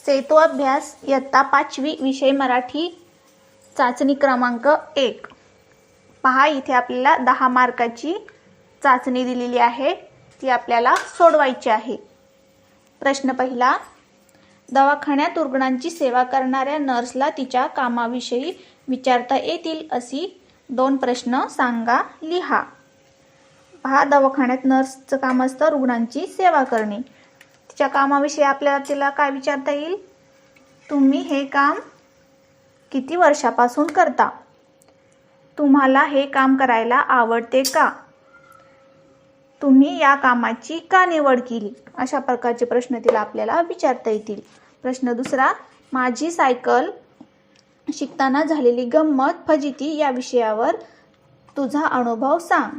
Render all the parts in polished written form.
सेतू अभ्यास इयत्ता 5वी विषय मराठी चाचणी क्रमांक 1. पहा, इथे आपल्याला 10 मार्काची चाचणी दिलेली आहे, ती आपल्याला सोडवायची आहे. प्रश्न पहिला, दवाखान्यात रुग्णांची सेवा करणाऱ्या नर्सला तिच्या कामाविषयी विचारता येतील अशी 2 प्रश्न सांगा, लिहा. पहा, दवाखान्यात नर्सचं काम असतं रुग्णांची सेवा करणे. तिच्या कामाविषयी आपल्याला तिला काय विचारता येईल? तुम्ही हे काम किती वर्षापासून करता? तुम्हाला हे काम करायला आवडते का? तुम्ही या कामाची का निवड केली? अशा प्रकारचे प्रश्न तिला आपल्याला विचारता येतील. प्रश्न दुसरा, माझी सायकल शिकताना झालेली गंमत फजिती या विषयावर तुझा अनुभव सांग.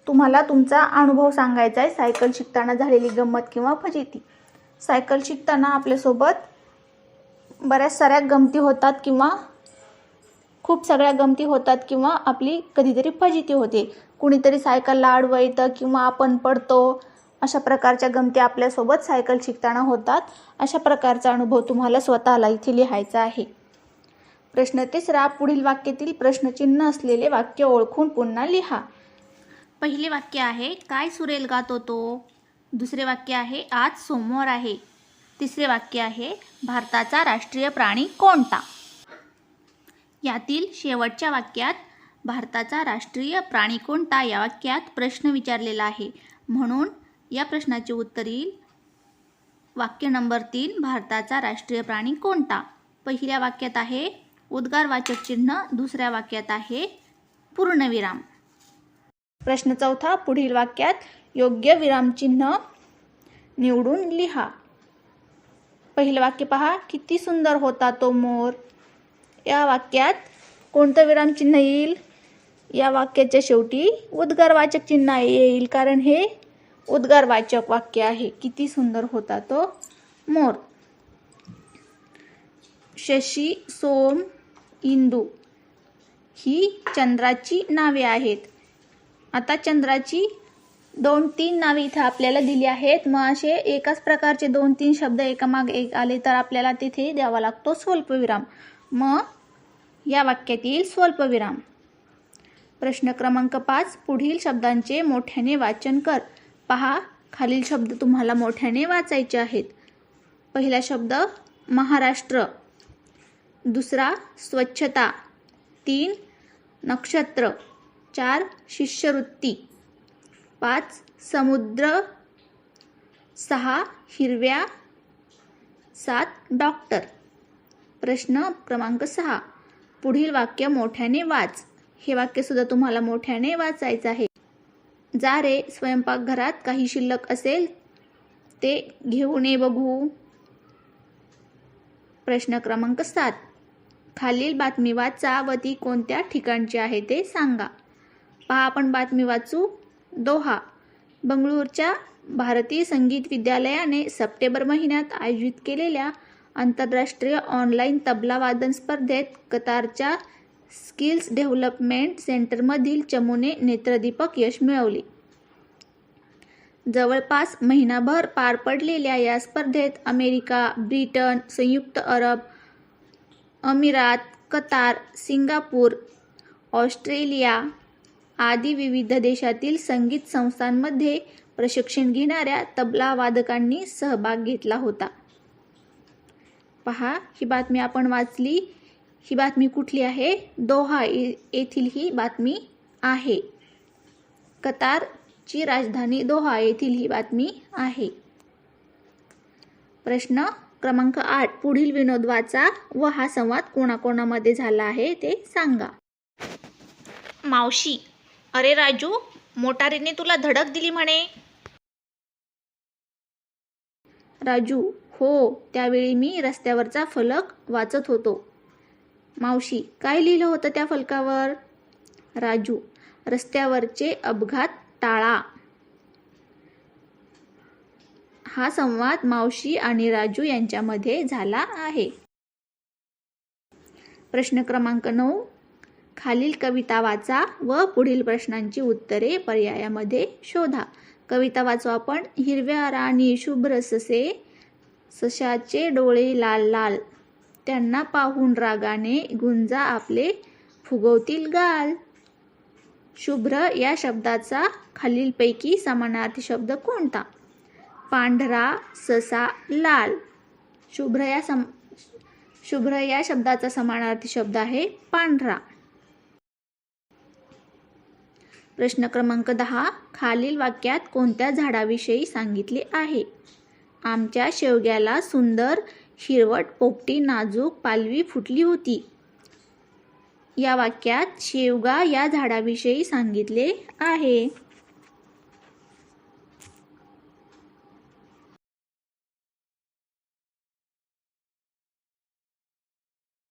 तुम्हाला तुमचा अनुभव सांगायचा आहे, सायकल शिकताना झालेली गंमत किंवा फजिती. सायकल शिकताना आपल्यासोबत बऱ्याच साऱ्या गमती होतात किंवा खूप सगळ्या गमती होतात किंवा आपली कधीतरी फजिती होते. कुणीतरी सायकलला आडवं येतं किंवा आपण पडतो. अशा प्रकारच्या गमती आपल्यासोबत सायकल शिकताना होतात. अशा प्रकारचा अनुभव तुम्हाला स्वतःला इथे लिहायचा आहे. प्रश्न तिसरा, पुढील वाक्यातील प्रश्नचिन्ह असलेले वाक्य ओळखून पुन्हा लिहा. पहिले वाक्य आहे, काय सुरेल गातो तो. दुसरे वाक्य आहे, आज सोमवार आहे. तिसरे वाक्य आहे, भारताचा राष्ट्रीय प्राणी कोणता. यातील शेवटच्या वाक्यात भारताचा राष्ट्रीय प्राणी कोणता या वाक्यात प्रश्न विचारलेला आहे, म्हणून या प्रश्नाचे उत्तर येईल वाक्य नंबर 3, भारताचा राष्ट्रीय प्राणी कोणता. पहिल्या वाक्यात आहे उद्गारवाचक चिन्ह, दुसऱ्या वाक्यात आहे पूर्णविराम. प्रश्न चौथा, पुढील वाक्यात योग्य विरामचिन्ह निवडून लिहा. पहिलं वाक्य पहा, किती सुंदर होता तो मोर. या वाक्यात कोणतं विरामचिन्ह येईल? या वाक्याच्या शेवटी उद्गारवाचक चिन्ह येईल, कारण हे उद्गारवाचक वाक्य आहे. किती सुंदर होता तो मोर. शशी, सोम, इंदू ही चंद्राची नावे आहेत. आता चंद्राची 2-3 नावे इथे आपल्याला दिली आहेत. मग असे एकाच प्रकारचे 2-3 शब्द एकामाग एक आले तर आपल्याला तिथे द्यावा लागतो स्वल्पविराम. मग या वाक्यात येईल स्वल्पविराम. प्रश्न क्रमांक 5, पुढील शब्दांचे मोठ्याने वाचन कर. पहा, खालील शब्द तुम्हाला मोठ्याने वाचायचे आहेत. पहिला शब्द महाराष्ट्र, दुसरा स्वच्छता, 3 नक्षत्र, 4 शिष्यवृत्ती, 5 समुद्र, 6 हिरव्या, 7 डॉक्टर. प्रश्न क्रमांक 6, पुढील वाक्य मोठ्याने वाच. हे वाक्य सुद्धा तुम्हाला मोठ्याने वाचायचं आहे. जा रे, स्वयंपाकघरात काही शिल्लक असेल ते घेऊन ये बघू. प्रश्न क्रमांक 7, खालील बातमी वाचा व ती कोणत्या ठिकाणची आहे ते सांगा. पहा, आपण बातमी वाचू. दोहा, बंगळूरच्या भारतीय संगीत विद्यालयाने सप्टेंबर महिन्यात आयोजित केलेल्या आंतरराष्ट्रीय ऑनलाईन तबला वादन स्पर्धेत कतारच्या स्किल्स डेव्हलपमेंट सेंटरमधील चमूने नेत्रदीपक यश मिळवले. जवळपास महिनाभर पार पडलेल्या या स्पर्धेत अमेरिका, ब्रिटन, संयुक्त अरब अमिरात, कतार, सिंगापूर, ऑस्ट्रेलिया आदी विविध देशातील संगीत संस्थांमध्ये प्रशिक्षण घेणाऱ्या तबला वादकांनी सहभाग घेतला होता. पहा, ही बातमी आपण वाचली. ही बातमी कुठली आहे? दोहा येथील ही बातमी आहे. कतारची राजधानी दोहा येथील ही बातमी आहे. प्रश्न क्रमांक 8, पुढील विनोद वाचा व हा संवाद कोणाकोणामध्ये झाला आहे ते सांगा. मावशी, अरे राजू, मोटारीने तुला धडक दिली म्हणे. राजू, हो, त्यावेळी मी रस्त्यावरचा फलक वाचत होतो. मावशी, काय लिहिलं होतं त्या फलकावर? राजू, रस्त्यावरचे अपघात टाळा. हा संवाद मावशी आणि राजू यांच्यामध्ये झाला आहे. प्रश्न क्रमांक 9, खालील कविता वाचा व पुढील प्रश्नांची उत्तरे पर्यायामध्ये शोधा. कविता वाचू आपण. हिरव्या राणी शुभ्र ससे सशाचे डोळे लाल लाल, त्यांना पाहून रागाने गुंजा आपले फुगवतील गाल. शुभ्र या शब्दाचा खालीलपैकी समानार्थी शब्द कोणता? पांढरा, ससा, लाल. शुभ्र या शब्दाचा समानार्थी शब्द आहे पांढरा. प्रश्न क्रमांक 10. खालील वाक्यात कोणत्या झाडाविषयी सांगितले आहे? आमच्या शेवग्याला सुंदर हिरवट पोपटी नाजूक पालवी फुटली होती. या वाक्यात शेवगा या झाडाविषयी सांगितले आहे.